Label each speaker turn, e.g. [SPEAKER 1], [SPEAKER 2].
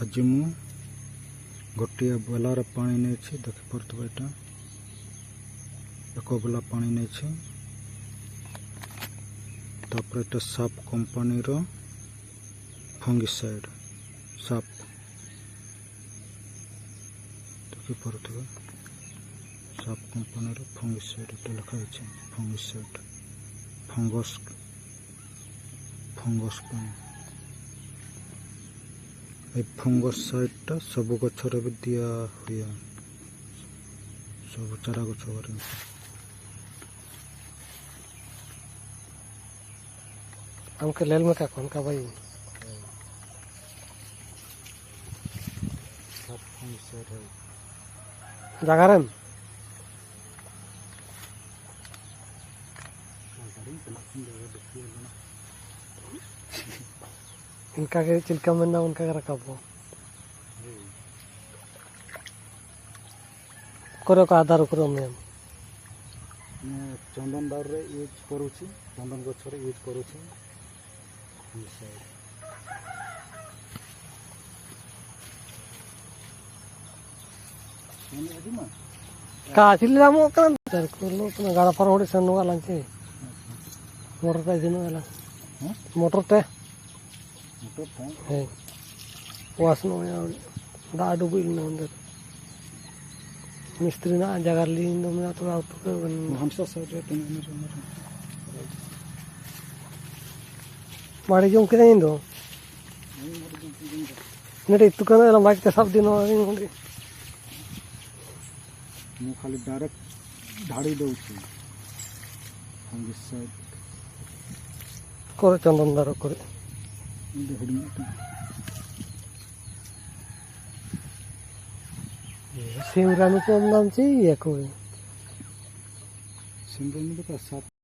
[SPEAKER 1] आज मु गोटे बेलार पानी नहीं देखिपे यहाँ एक बेला पानी नहीं तापर साप कंपनी रो फंगिसाइड साप देखिपे साप कंपनी रो फंगिसाइड लिखाई फंगिसाइड फंगस फंगस फंगस साइडटा सब गचर भी दिया हुआ सब चारा गच
[SPEAKER 2] हमके लेल में का कौन का भाई जगह रे इनका के चिल्का मन्ना उनका के रखबो करो का आधार करो में
[SPEAKER 1] चंदन दार रे यूज करूची चंदन गछ रे यूज करूची
[SPEAKER 2] का चिल्ला मो kan terkulo tuna gara parodi sanu alang sih motor teh jenuh alang motor teh was no ya da adu bil no under mistri na jagar lindo mina tu auto ke
[SPEAKER 1] हमसा side रे
[SPEAKER 2] mari jom kira indo nede itu kan alang baik teh sab dino ini
[SPEAKER 1] मु खाली direct ढाड़ी दउची fungicide
[SPEAKER 2] करे चंदन दार करे सिमरानु को नाम चाहिए कोई
[SPEAKER 1] सिमरन में तो साप